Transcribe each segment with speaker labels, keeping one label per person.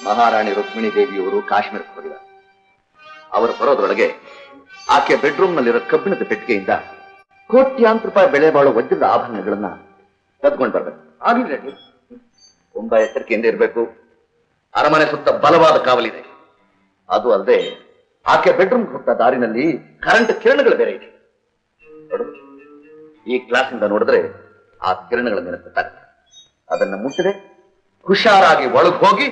Speaker 1: ಮಹಾರಾಣಿ ರುಕ್ಮಿಣಿ ದೇವಿಯವರು ಕಾಶ್ಮೀರಕ್ಕೆ ಹೋಗಿದ್ದಾರೆ. ಅವರು ಬರೋದ್ರೊಳಗೆ ಆಕೆ ಬೆಡ್ರೂಮ್ ನಲ್ಲಿರೋ ಕಬ್ಬಿಣದ ಪೆಟ್ಟಿಗೆಯಿಂದ ಕೋಟ್ಯಾಂತರ ರೂಪಾಯಿ ಬೆಲೆ ಬಾಳುವ ವಜ್ರದ ಆಭರಣಗಳನ್ನ ಕದ್ಕೊಂಡು ಬರ್ಬೇಕು. ಆಗ್ಲಿ, ತುಂಬಾ ಎಚ್ಚರಿಕೆಯಿಂದ ಇರಬೇಕು. ಅರಮನೆ ಸುತ್ತ ಬಲವಾದ ಕಾವಲಿದೆ. ಅದು ಅಲ್ಲದೆ ಆಕೆ ಬೆಡ್ರೂಮ್ ಹೋಗ್ತಾ ದಾರಿನಲ್ಲಿ ಕರೆಂಟ್ ಕಿರಣಗಳು ಬೇರೆ ಇದೆ. ಈ ಕ್ಲಾಸಿಂದ ನೋಡಿದ್ರೆ ಆ ಕಿರಣಗಳ ನೆನಪಿಟ್ಟಾಗುತ್ತೆ. ಅದನ್ನ ಮುಟ್ಟಿದ್ರೆ ಹುಷಾರಾಗಿ ಒಳಗೆ ಹೋಗಿ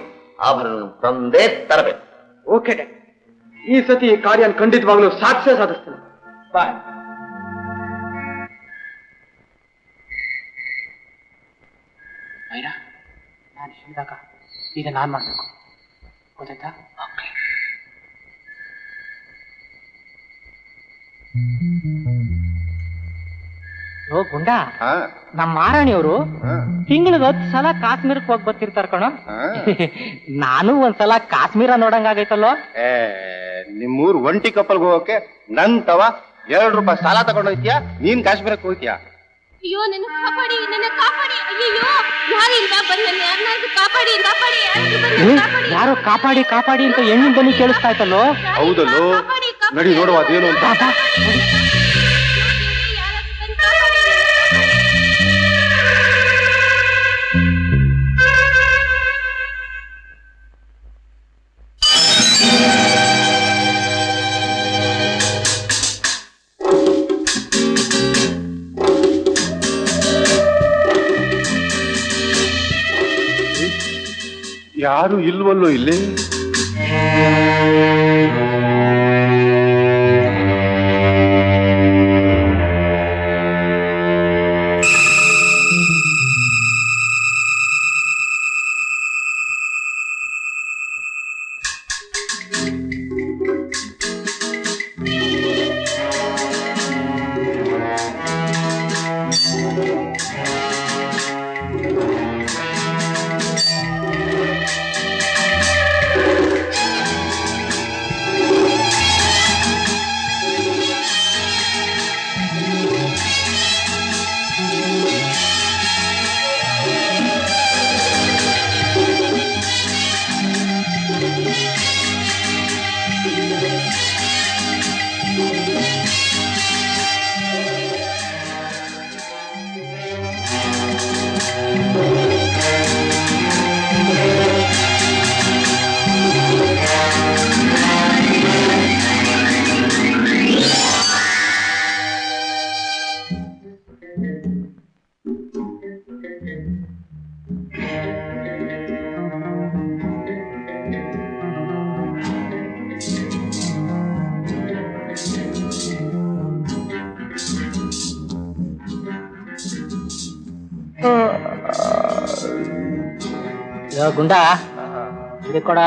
Speaker 1: ಆಭರಣ ತಂದೇ ತರಬೇಕು.
Speaker 2: ಓಕೆ, ಈ ಸತಿ ಈ ಕಾರ್ಯ ಖಂಡಿತವಾಗ್ಲೂ ಸಾಧಿಸ್ತೇನೆ. ಬಾಯ್. ನಾನು ಹೇಳಿದಾಗ ಈಗ ನಾನ್ ಮಾಡ್ಬೇಕು, ಗೊತ್ತಾಯ್ತಾ? ಓ ಗುಂಡ, ನಮ್ಮ ಮಹಾರಾಣಿಯವರು ತಿಂಗಳಿಗೆ 10 ಸಲ ಕಾಶ್ಮೀರಕ್ಕೆ ಹೋಗಿ ಬರ್ತಿರ್ತಾರ ಕಣೋ. ನಾನು ಒಂದ್ಸಲ ಕಾಶ್ಮೀರ ನೋಡಂಗಾಗೈತಲ್ಲೋ.
Speaker 3: ನಿಮ್ಮೂರ್ ಒಂಟಿ ಕಪ್ಪಲ್ಗೆ ಹೋಗಕ್ಕೆ ನನ್ ತವ 2 ರೂಪಾಯಿ ಸಾಲ ತಗೊಂಡೋಯ್ತೀಯಾ? ನೀನ್ ಕಾಶ್ಮೀರಕ್ಕೆ ಹೋಗ್ತೀಯಾ?
Speaker 4: ಅಯ್ಯೋ, ನನ್ನ ಕಾಪಾಡಿ, ನನ್ನ ಕಾಪಾಡಿ. ಅಯ್ಯೋ, ಯಾರಿಲ್ಲ ಬಂದನ್ನೇ ಅನ್ನ ಕಾಪಾಡಿ, ಕಾಪಾಡಿ.
Speaker 2: ಯಾರೋ ಕಾಪಾಡಿ ಕಾಪಾಡಿ ಅಂತ ಹೆಣ್ಣಿನ ಧ್ವನಿ ಕೇಳಿಸ್ತಾ ಇತ್ತಲ್ಲೋ.
Speaker 3: ಹೌದಲ್ಲೋ, ನಡಿ ನೋಡುವ ಅದೇನು ಅಂತ. ಯಾರು ಇಲ್ವಲ್ಲೋ ಇಲ್ಲಿ?
Speaker 2: ಗುಂಡ ಇಲ್ಲಿ ಕೊಡ.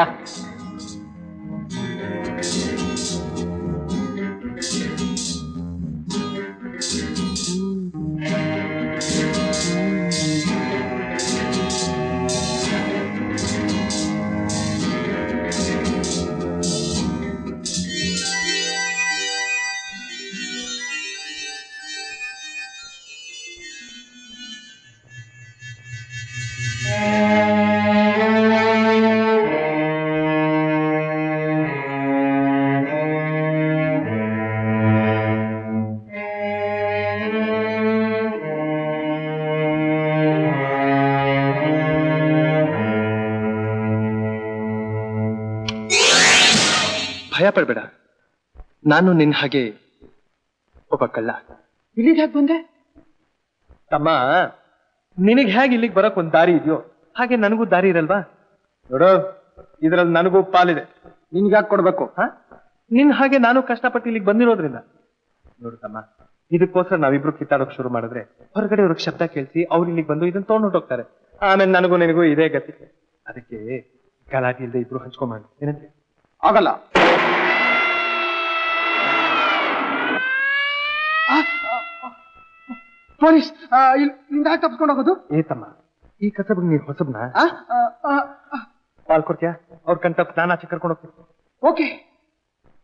Speaker 5: ಭಯ ಪಡ್ಬೇಡ, ನಾನು ನಿನ್ನ ಹಾಗೆ ಒಬ್ಬ ಕಳ್ಳ.
Speaker 2: ಇಲ್ಲಿಗೆ ಹೇಗೆ ಬಂದೆ?
Speaker 5: ತಮ್ಮ, ನಿನಗೆ ಹೇಗೆ ಇಲ್ಲಿಗೆ ಬರಕ್ ಒಂದ್ ದಾರಿ ಇದೆಯೋ ಹಾಗೆ ನನಗೂ ದಾರಿ ಇರಲ್ವಾ? ನೋಡೋ, ಇದ್ರಲ್ಲಿ ನನಗೂ ಪಾಲಿದೆ. ನಿನ್ಗೆ ಯಾಕೆ ಕೊಡ್ಬೇಕು? ನಿನ್ ಹಾಗೆ ನಾನು ಕಷ್ಟಪಟ್ಟು ಇಲ್ಲಿಗೆ ಬಂದಿರೋದ್ರಿಂದ. ನೋಡು ತಮ್ಮ, ಇದಕ್ಕೋಸ್ಕರ ನಾವಿಬ್ರು ಕಿತ್ತಾಡೋಕ್ ಶುರು ಮಾಡಿದ್ರೆ ಹೊರಗಡೆ ಅವ್ರಿಗೆ ಶಬ್ದ ಕೇಳಿಸಿ ಅವ್ರು ಇಲ್ಲಿಗೆ ಬಂದು ಇದನ್ನ ತಗೊಂಡು ಹೊಟ್ಟೋಗ್ತಾರೆ. ಆಮೇಲೆ ನನಗೂ ನಿನಗೂ ಇದೇ ಗತಿ. ಅದಕ್ಕೆ ಗಲಾಟೆ ಇಲ್ಲದೆ ಇಬ್ರು ಹಂಚ್ಕೊಂಬ. ಏನಂತೆ?
Speaker 2: ಆಗಲ್ಲ. ಪೊಲೀಸ್ ಇಲ್ಲಿಂದ ತಪ್ಪಿಸ್ಕೊಂಡು ಹೋಗೋದು?
Speaker 5: ಏತಮ್ಮ, ಈ ಕಸಬ್ಗೆ ನೀನ್ ಹೊಸಬ್ನ ಪಾಲ್ ಕೊಡ್ತೀಯಾ? ಅವ್ರ ಕಣ್ತಪ್ಪ ನಾನು ಆಚೆ ಕರ್ಕೊಂಡು ಹೋಗ್ತೀನಿ.
Speaker 2: ಓಕೆ.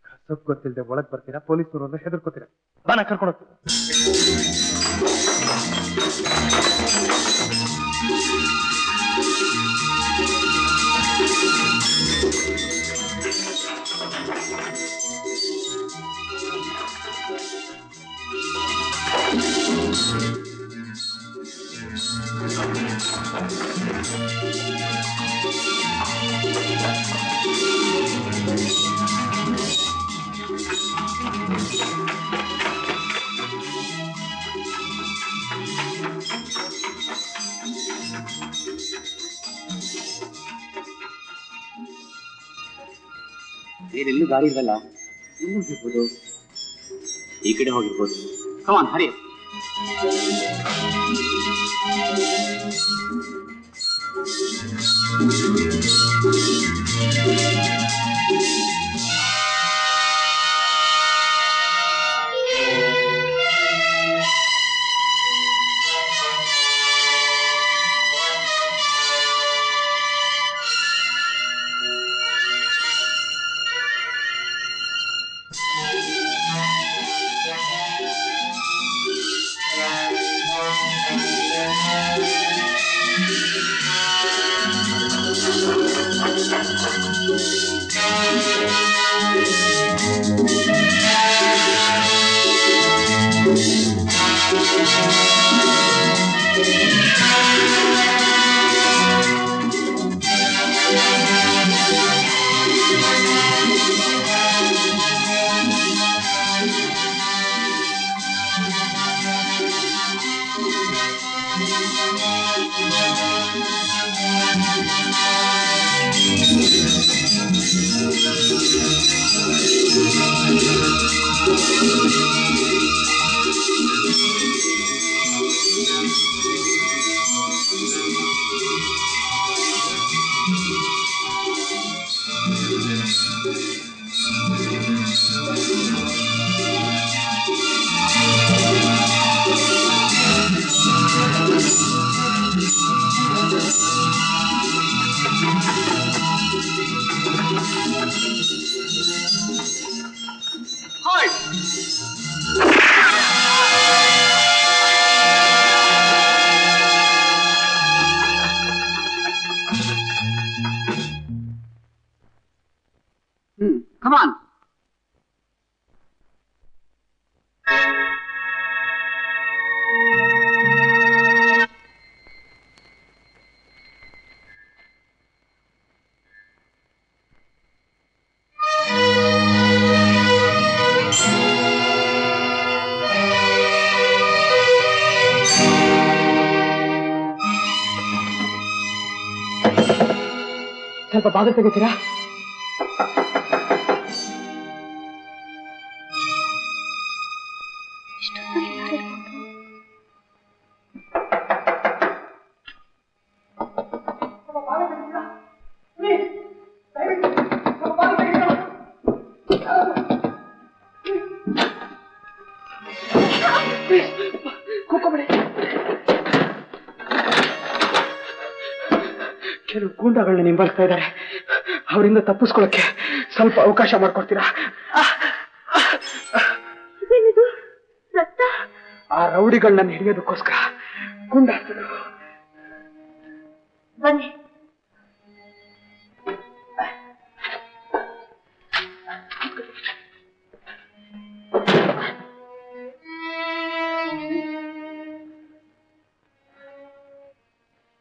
Speaker 5: ಕಸಬ್ ಗೊತ್ತಿಲ್ಲದೆ ಒಳಗ್ ಬರ್ತೀರಾ, ಪೊಲೀಸರು ಅಂದ್ರೆ ಹೆದರ್ಕೋತೀರಾ. ಬಾನ ಕರ್ಕೊಂಡು ಹೋಗ್ತೀನಿ.
Speaker 6: ಬೇರೆಲ್ಲೂ ದಾರಿ ಇರಲ್ಲ. ಹೋಗಿರ್ಬೋದು, ಈ ಕಡೆ ಹೋಗಿರ್ಬೋದು. ಕಮಾನ್ ಹರಿ. Come on.
Speaker 2: ಸ್ವಲ್ಪ ಬಾಗಿಲು ತೆಗಿತೀರಾ? ಕೆಲವು ಗೂಂಡಗಳನ್ನ ನಿಂಬಳಿಸ್ತಾ ಇದ್ದಾರೆ. ಅವರಿಂದ ತಪ್ಪಿಸ್ಕೊಳ್ಳಕ್ಕೆ ಸ್ವಲ್ಪ ಅವಕಾಶ ಮಾಡ್ಕೊಡ್ತೀರಾ? ಆ ರೌಡಿಗಳನ್ನ ಹಿಡಿಯೋದಕ್ಕೋಸ್ಕರ ಗುಂಡಾಸ್ತಿದ್ರು.
Speaker 4: ಬನ್ನಿ.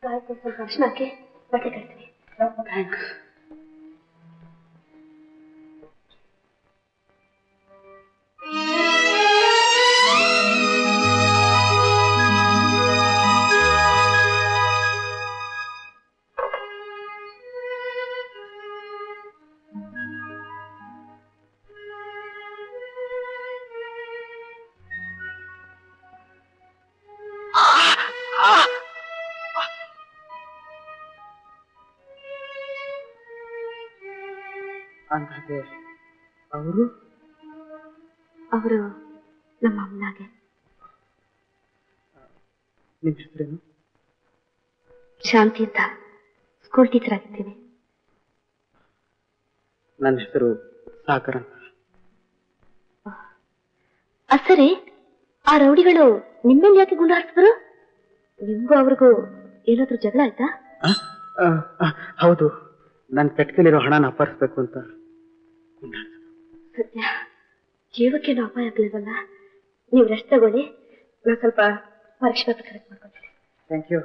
Speaker 4: ಸ್ವಲ್ಪ ಅರ್ಶನ ಹಾಕಿ ಬಟ್ಟೆ ಕಟ್ತೀನಿ.
Speaker 2: ಥ್ಯಾಂಕ್ಸ್. ಅಂದಾಗೆ ಅವರು
Speaker 4: ನಮ್ಮ ಅಮ್ಮನಾಗೆ.
Speaker 2: ನಿಮ್ಮ ಹೆಸರೇನು?
Speaker 4: ಶಾಂತಿ ಅಂತ, ಸ್ಕೂಲ್ ಟೀಚರ್ ಆಗಿದ್ದೀನಿ.
Speaker 2: ನನ್ನ ಹೆಸರು ಸಾಗರ್ ಅಂತ.
Speaker 4: ಸರಿ, ಆ ರೌಡಿಗಳು ನಿಮ್ಮೇಲೆ ಯಾಕೆ ಗುಂಡು ಹಾರಿಸಿದ್ರು? ನಿಮ್ಗೂ ಅವ್ರಿಗೂ ಏನಾದ್ರೂ ಜಗಳ ಆಯ್ತಾ?
Speaker 2: ಹೌದು, ನನ್ನ ಪೆಟ್ಟಿಗೆಲಿರೋ ಹಣನ ಅಪಹರಿಸ್ಬೇಕು ಅಂತ.
Speaker 4: ಸತ್ಯ, ಜೀವಕ್ಕೇನು ಅಪಾಯ ಆಗ್ಲಿಲ್ವಲ್ಲ? ನೀವು ರೆಸ್ಟ್ ತಗೊಳ್ಳಿ, ನಾನು ಸ್ವಲ್ಪ ಪರೀಕ್ಷೆ ಪತ್ರ ಕರೆಕ್ಟ್ ಮಾಡ್ಕೊಳ್ತೀನಿ.
Speaker 2: Thank you.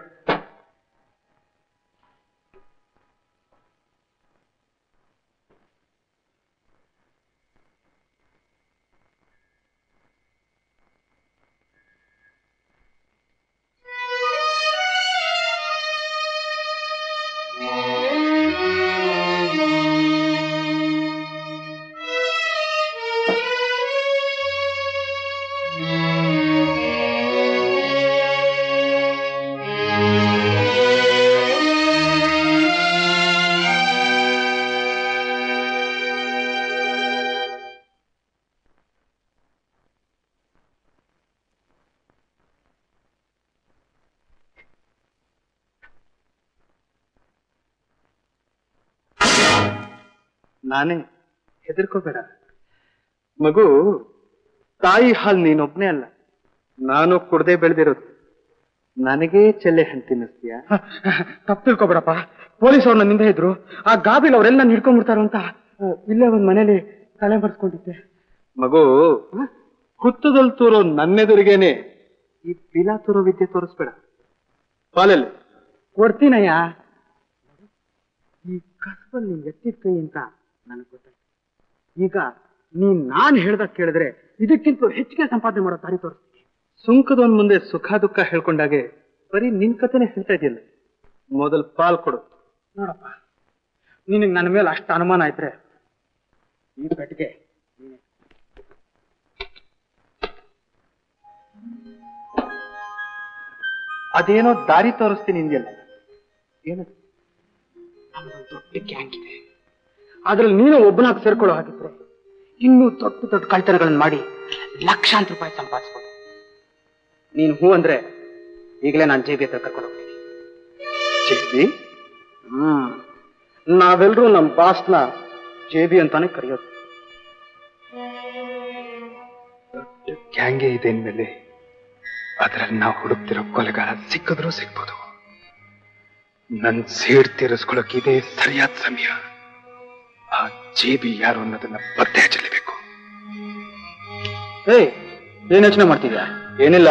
Speaker 5: ನಾನೇ, ಹೆದರ್ಕೋಬೇಡ ಮಗು. ತಾಯಿ ಹಾಲು ನೀನೊಬ್ನೇ ಅಲ್ಲ, ನಾನು ಕುಡ್ದೇ ಬೆಳೆದಿರೋದು. ನನಗೇ ಚೆಲ್ಲೆ ಹಣ್ಣು ತಿನ್ನಿಸ್ತೀಯ? ತಪ್ಪು ತಿಳ್ಕೊಬೇಡಪ್ಪ. ಪೊಲೀಸ್ ಅವ್ರು ನನ್ನಿಂದ ಇದ್ರು, ಆ ಗಾಬಿಲ್ ಅವರೆಲ್ಲ ನಾನು ಹಿಡ್ಕೊಂಡ್ಬಿಡ್ತಾರೋ ಅಂತ ಇಲ್ಲೇ ಒಂದ್ ಮನೇಲಿ ತಲೆ ಬರ್ಸ್ಕೊಂಡಿದ್ದೆ. ಮಗು, ಹುತ್ತದಲ್ಲಿ ತೋರೋ ನನ್ನೆದುರಿಗೇನೆ ಈ ಪಿಲಾ ತೋರೋ ವಿದ್ಯೆ ತೋರಿಸ್ಬೇಡ. ಪಾಲಲ್ಲಿ ಕೊಡ್ತೀನಯ್ಯ. ಈ ಕಸಬಲ್ಲಿ ನೀನ್ ಎತ್ತಿದ ಕೈ ಅಂತ ನನಗೆ ಗೊತ್ತಾಯ್ತು. ಈಗ ನಾನ್ ಹೇಳ್ದಾಗ ಕೇಳಿದ್ರೆ ಇದಕ್ಕಿಂತ ಹೆಚ್ಚಿಗೆ ಸಂಪಾದನೆ ಮಾಡೋ ದಾರಿ ತೋರಿಸ್ತೀನಿ. ಸುಂಕದವನ್ ಮುಂದೆ ಸುಖ ದುಃಖ ಹೇಳ್ಕೊಂಡಾಗೆ ಬರೀ ನಿನ್ ಕಥೆನೆ ಹೇಳ್ತಾ ಇದೆಯಲ್ಲ. ಮೊದಲು ಪಾಲ್ ಕೊಡು. ನೋಡಪ್ಪ, ನಿನಗೆ ನನ್ನ ಮೇಲೆ ಅಷ್ಟು ಅನುಮಾನ ಆಯ್ತ್ರೆ ಈ ಪೆಟ್ಟಿಗೆ ಅದೇನೋ ದಾರಿ ತೋರಿಸ್ತೀನಿ ಇಂದಿಯಲ್ಲ, ಏನದು? ನಮ್ದೊಂದು ದೊಡ್ಡ ಗ್ಯಾಂಗ್ ಇದೆ. ಅದ್ರಲ್ಲಿ ನೀನು ಒಬ್ಬನಾಗಿ ಸೇರ್ಕೊಳ್ಳೋ ಹಾಗಿದ್ರೆ ಇನ್ನೂ ದೊಡ್ಡ ದೊಡ್ಡ ಕಳ್ತನಗಳನ್ನು ಮಾಡಿ ಲಕ್ಷಾಂತರ ರೂಪಾಯಿ ಸಂಪಾದಿಸ್ಬೋದು. ನೀನು ಹೂ ಅಂದ್ರೆ ಈಗಲೇ ನಾನು ಜೇಬಿ ಹತ್ರ ಕರ್ಕೊಂಡು ಹೋಗ್ತೀನಿ. ಜೇಬಿ? ನಾವೆಲ್ಲರೂ ನಮ್ಮ ಬಾಸ್ನ ಜೇಬಿ ಅಂತಾನೆ ಕರೆಯೋದು. ದೊಡ್ಡ ಗ್ಯಾಂಗೇ ಇದೆ ಅಂದ್ಮೇಲೆ ಅದ್ರಲ್ಲಿ ನಾವು ಹುಡುಕ್ತಿರೋ ಕೊಲೆಗಾರ ಸಿಕ್ಕಿದ್ರೂ ಸಿಗ್ಬೋದು. ನನ್ ಸೇಡ್ ತೀರಿಸ್ಕೊಳಕ್ ಇದೇ ಸರಿಯಾದ ಸಮಯ. ಆ ಜೇಬಿ ಯಾರು ಅನ್ನೋದನ್ನ ಪತ್ತೆ ಹಚ್ಚಲೇಬೇಕು. ಏನ್ ಯೋಚನೆ ಮಾಡ್ತಿದ್ಯಾ? ಏನಿಲ್ಲ.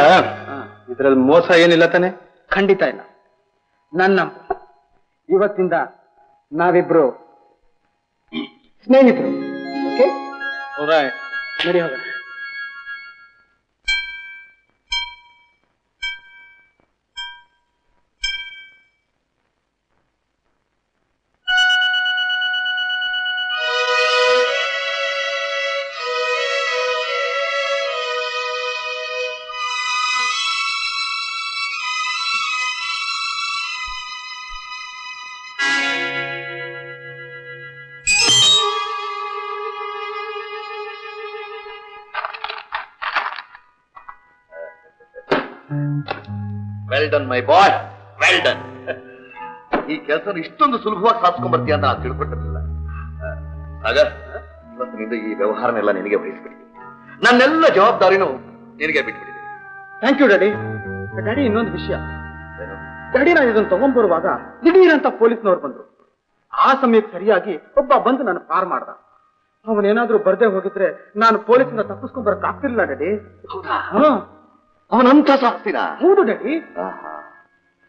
Speaker 5: ಇದ್ರಲ್ಲಿ ಮೋಸ ಏನಿಲ್ಲ ತಾನೆ? ಖಂಡಿತ ಇಲ್ಲ. ನನ್ನ ಇವತ್ತಿಂದ ನಾವಿಬ್ರು ಸ್ನೇಹಿತರು. ಓಕೆ, ನಡಿ ಹೋಗೋಣ.
Speaker 1: Well done my boy, well done. ಈ ಕೆಲಸ ಇಷ್ಟೊಂದು ಸುಲಭವಾಗಿ ಸಾಧಿಸ್ಕೊಂಡ್ ಬರ್ತೀಯ ಅಂತ ನಾನು ತಿಳ್ಕೊಟ್ಟಿರಲಿಲ್ಲ. ಆಗ ಇವತ್ತಿನಿಂದ ಈ ವ್ಯವಹಾರನೆಲ್ಲ ನಿನಗೆ ವಹಿಸ್ಬಿಟ್ಟಿದ್ದೀನಿ. ನನ್ನೆಲ್ಲ ಜವಾಬ್ದಾರಿನೂ ನಿನಗೆ ಬಿಟ್ಬಿಟ್ಟಿದ್ದೀನಿ.
Speaker 5: Thank you daddy. ಡ್ಯಾಡಿ, ಇನ್ನೊಂದು ವಿಷಯ. ಡ್ಯಾಡಿ, ನಾನು ಇದನ್ನು ತಗೊಂಡ್ಬರುವಾಗ ದಿಢೀರಂತ ಪೊಲೀಸ್ನವ್ರು ಬಂದ್ರು. ಆ ಸಮಯಕ್ಕೆ ಸರಿಯಾಗಿ ಒಬ್ಬ ಬಂದು ನಾನು ಪಾರ್ ಮಾಡ್ದ. ಅವನೇನಾದ್ರೂ ಬರ್ದೇ ಹೋಗಿದ್ರೆ ನಾನು ಪೊಲೀಸಿಂದ ತಪ್ಪಿಸ್ಕೊಂಡ್ ಬರಕ್ ಆಗ್ತಿರ್ಲಿಲ್ಲ ಡ್ಯಾಡಿ.
Speaker 1: ಅವನಂತ ಸಾಕ್ತೀನ?
Speaker 5: ಹೌದು ಡ್ಯಾಡಿ.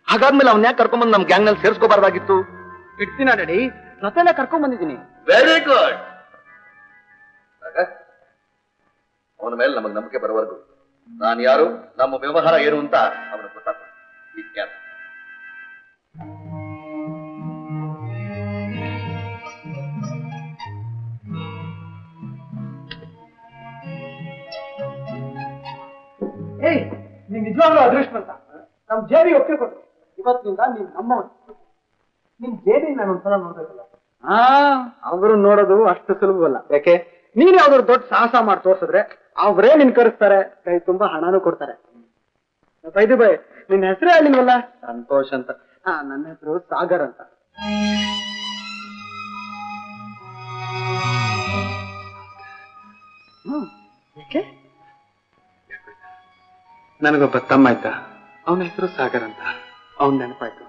Speaker 1: ಹಾಗಾದ್ಮೇಲೆ ಅವನ್ ಯಾಕೆ ಕರ್ಕೊಂಡ್ಬಂದು ನಮ್ ಗ್ಯಾಂಗ್ ನಲ್ಲಿ ಸೇರ್ಸ್ಕೋಬಾರ್ದಾಗಿತ್ತು?
Speaker 5: ಇಡ್ತೀನ ಡ್ಯಾಡಿ, ಜೊತೆಲ್ಲ ಕರ್ಕೊಂಡ್ ಬಂದಿದ್ದೀನಿ.
Speaker 1: Very good. ಅವನ ಮೇಲೆ ನಮಗ್ ನಂಬಿಕೆ ಬರೋವರೆಗೂ ನಾನು ಯಾರು, ನಮ್ಮ ವ್ಯವಹಾರ ಏನು ಅಂತ ಅವನಿಗೆ ಗೊತ್ತಾಗ್ತದೆ.
Speaker 5: ಏಯ್, ನೀನ್ ನಿಜವಾಗ್ಲೂ ಅದೃಷ್ಟವಂತ. ನಮ್ ಜೇಬಿ ಒಪ್ಪಿಗೆ ಕೊಟ್ಟು ಇವತ್ತಿನಿಂದ ನೀನ್ ನಮ್ಮವನು. ನಿನ್ ಜೇಬಿ ನಾನು ಒಂದ್ಸಲ ನೋಡ್ಬೇಕಲ್ಲ. ಅವರು ನೋಡೋದು ಅಷ್ಟು ಸುಲಭವಲ್ಲ. ಯಾಕೆ? ನೀನ್ ಯಾವ್ದಾದ್ರು ದೊಡ್ಡ ಸಾಹಸ ಮಾಡಿ ತೋರ್ಸಿದ್ರೆ ಅವ್ರೇ ನಿನ್ ಕರೆಸ್ತಾರೆ, ಕೈ ತುಂಬಾ ಹಣನೂ ಕೊಡ್ತಾರೆ. ಬೈದು ಬೈ, ನಿನ್ ಹೆಸರೇ ಹೇಳಿಲ್ವಲ್ಲ? ಸಂತೋಷ್ ಅಂತ. ನನ್ನ ಹೆಸರು ಸಾಗರ್ ಅಂತ. ಯಾಕೆ? ನನಗೊಬ್ಬ ತಮ್ಮ ಆಯ್ತಾ, ಅವನ ಹೆಸರು ಸಾಗರ್ ಅಂತ. ಅವನ್ ನೆನಪಾಯ್ತು.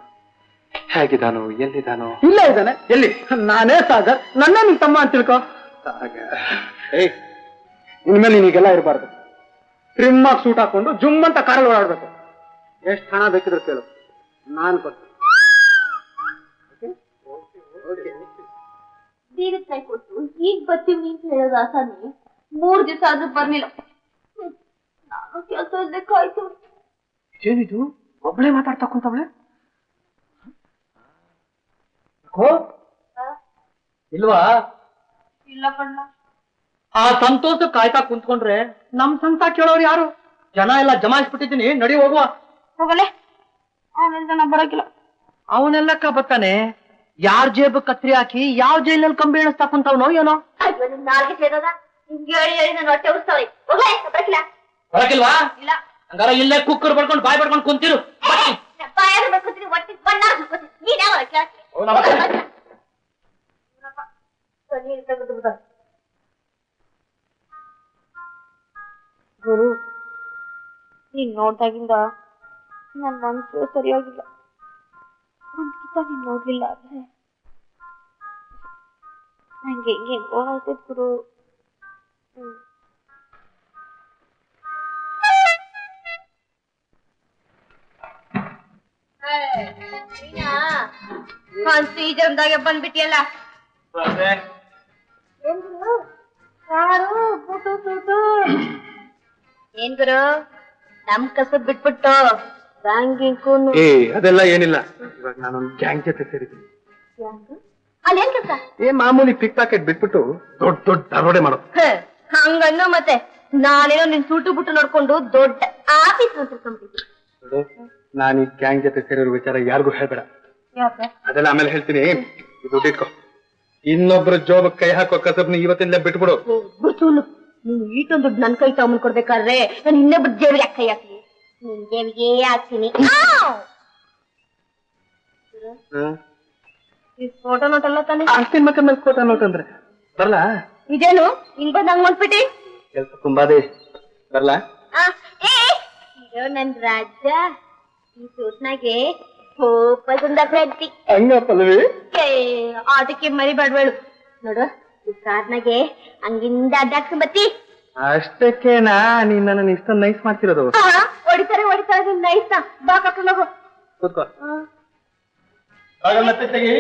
Speaker 5: ಹೇಗಿದ್ದಾನೋ, ಎಲ್ಲಿದ್ದಾನೋ? ಇಲ್ಲ ಇದ್ದಾನೆ. ಎಲ್ಲಿ? ನಾನೇ ಸಾಗರ್, ನನ್ನ ನಿನ್ ತಮ್ಮ ಅಂತ ತಿಳ್ಕೊ. ಸಾಗರ್, ಏಯ್, ಇನ್ಮೇಲೆ ನೀನೀಗೆಲ್ಲ ಇರಬಾರ್ದು. ಟ್ರಿಮ್ ಆಗಿ ಸೂಟ್ ಹಾಕೊಂಡು ಜುಮ್ ಅಂತ ಕಾರಲ್ಲಿ ಓಡಾಡ್ಬೇಕು. ಎಷ್ಟು ಹಣ ಬೇಕಿದ್ರು ಕೇಳು, ನಾನು ಕೊಡ್ತೀನಿ.
Speaker 4: ಬೀಗದ ಕೈ ಕೊಟ್ಟು ಈಗ ಬರ್ತೀವಿ ಅಂತ ಹೇಳೋದು ಆಸಾನಿ. 3 ದಿವಸ ಆದ್ರೂ ಬರ್ಲಿಲ್ಲ. ನಾನು ಕೆಲಸ ಇದ್ದಕ್ಕಾಯ್ತು.
Speaker 5: ಏನಿದು ಒಬ್ಬಳೇ ಮಾತಾಡ್ತಾ ಕುಂತವಳೆ? ಇಲ್ವಾ?
Speaker 4: ಇಲ್ಲ ಕಣ್ಣ.
Speaker 2: ಆ ಸಂತೋಷ ಕಾಯ್ತಾ ಕುಂತ್ಕೊಂಡ್ರೆ ನಮ್ ಸಂತ ಕೇಳೋರು ಯಾರು? ಜನ ಎಲ್ಲ ಜಮಾಯಿಸ್ಬಿಟ್ಟಿದ್ದೀನಿ, ನಡಿ ಹೋಗುವ.
Speaker 4: ಹೋಗಲೆ, ಅವನಿಂದ ನಾ ಬರಕಿಲ್ಲ.
Speaker 2: ಅವನೆಲ್ಲಕ್ಕ ಬರ್ತಾನೆ. ಯಾರ್ ಜೇಬು ಕತ್ರಿ ಹಾಕಿ ಯಾವ ಜೈಲಲ್ಲಿ ಕಂಬಿ ಎಣಿಸ್ತಾ ಕುಂತವನೋ ಏನೋ.
Speaker 4: ನಾಲ್ಗೆ ಸೇರೋದ ಹಿಂಗೆ ಹೇಳಿ ಹೇಳಿ ನಾನು ಹೊಟ್ಟೆ ಉಸ್ತಾವೆ. ಹೋಗಲೆ, ಬರಕಿಲ್ಲ.
Speaker 2: ಬರಕಿಲ್ವಾ?
Speaker 4: ಇಲ್ಲ.
Speaker 2: ಹಂಗಾರ ಇಲ್ಲೇ ಕುಕ್ಕರ್ ಬಡ್ಕೊಂಡು ಬಾಯ್ ಬಡ್ಕೊಂಡು ಕುಂತಿರು.
Speaker 4: ಬಾಯಾಗ ಬರ್ಕೊತೀನಿ, ಹೊಟ್ಟೆ ಬಣ್ಣ ಹಾಕೋತೀನಿ. ನೀನ್ ಯಾವ ಗುರು ನೀನ್ ನೋಡ್ದಾಗಿಂದ ನನ್ ಮನ್ಸು ಸರಿಯಾಗಿಲ್ಲ. ಒಂದ್ಕಿತ ನೀನ್ ನೋಡ್ಲಿಲ್ಲ ಅಂದ್ರೆ ನಂಗೆ ಹೆಂಗೆಂಗೋ ಆಗ್ತೈತ್ ಗುರು. ಈ ಜನ್ದಾಗೆ ಬಂದ್ಬಿಟ್ಟಿಯಲ್ಲ. ಏನ್ ಗುರು ನಮ್ ಕಸದ್ ಬಿಟ್ಬಿಟ್ಟು ಬ್ಯಾಂಕಿಂಗ್
Speaker 5: ಏ ಅದೆಲ್ಲ ಏನಿಲ್ಲ. ಇವಾಗ ನಾನೊಂದು ಗ್ಯಾಂಗ್ ಜೊತೆ ಸೇರಿದ್ದೀನಿ.
Speaker 4: ಅಲ್ಲಿ ಏನ್ ಕೆಲಸ?
Speaker 5: ಮಾಮೂಲಿ ಪಿಕ್ ಪ್ಯಾಕೆಟ್ ಬಿಟ್ಬಿಟ್ಟು ದೊಡ್ಡ ದೊಡ್ಡ ದರೋಡೆ ಮಾಡೋದು.
Speaker 4: ಹಂಗನ್ನು ಮತ್ತೆ ನಾನೇನೋ ನಿನ್ ಸೂಟು ಬುಟ್ಟು ನೋಡ್ಕೊಂಡು ದೊಡ್ಡ ಆಫೀಸ್ ತಿಳ್ಕೊಂಡ್ಬಿಟ್ಟಿದ್ದೆ.
Speaker 5: ನಾನು ಈ ಗ್ಯಾಂಗ್ ಜೊತೆ ಸೇರಿರೋ ವಿಚಾರ ಯಾರಿಗೂ ಹೇಳ್ಬೇಡ. ಅದೆಲ್ಲ ಆಮೇಲೆ ಹೇಳ್ತೀನಿ. ದುಡ್ಡು ಇಟ್ಕೋ. ಇನ್ನೊಬ್ರು ಜೋಬ್ ಕೈ ಹಾಕೋ ಕಸಬ್ನ ಇವತ್ತಿಂದ ಬಿಟ್ಬಿಡು.
Speaker 4: ಗುರ್ತೂನು ನೀನು ಈಟೊಂದು ದುಡ್ಡು ನನ್ ಕೈ ತಗೊಂಡ್ ಕೊಡ್ಬೇಕಾದ್ರೆ ನಾನು ಇನ್ನೊಬ್ರು ಜೇಬಿಗೆ ಕೈ ಹಾಕ್ತೀನಿ. ನಿನ್ ಜೇಬಿಗೆ ಹಾಕ್ತೀನಿ. ಈ ಫೋಟೋ ನೋಟ್ ಎಲ್ಲ ತಾನೆ
Speaker 5: ಅಷ್ಟಿನ ಮಕ್ಕಳ ಮೇಲೆ ಫೋಟೋ ನೋಟ್ ಅಂದ್ರೆ ಬರ್ಲಾ?
Speaker 4: ಇದೇನು ಹಿಂಗ್ ಬಂದ್ ಹಂಗ್ ಹೊಂಟ್ಬಿಟ್ಟಿ?
Speaker 5: ಕೆಲ್ಸ ತುಂಬಾದೇ ಬರ್ಲಾ?
Speaker 4: ಇದು ನನ್ ರಾಜ. ಈ ಸೂಟ್ನಾಗೆ ಕೋಪ ಸುಂದರ
Speaker 5: ಹಂಗ ಪಲ್ಲವಿ
Speaker 4: ಅದಕ್ಕೆ ಮರಿಬೇಡ್ಬೇಳು ನೋಡು. ಈ ಕಾರ್ನಾಗೆ ಹಂಗಿಂದ ಅಡ್ಡಾಡ್ಕೊಂಡ್ ಬತ್ತಿ.
Speaker 5: ಅಷ್ಟಕ್ಕೇನಾ ನೀನ್ ನನ್ನ ಇಷ್ಟೊಂದು ನೈಸ್ ಮಾಡ್ತಿರೋದು?
Speaker 4: ಹೊಡಿತಾರೆ ನಿನ್ ನೈಸ್ನ. ಬಾ ಕರ್ಕೊಂಡು ಹೋಗು.
Speaker 5: ಕೂತ್ಕೋ. ಮತ್ತೆ ತೆಗಿ.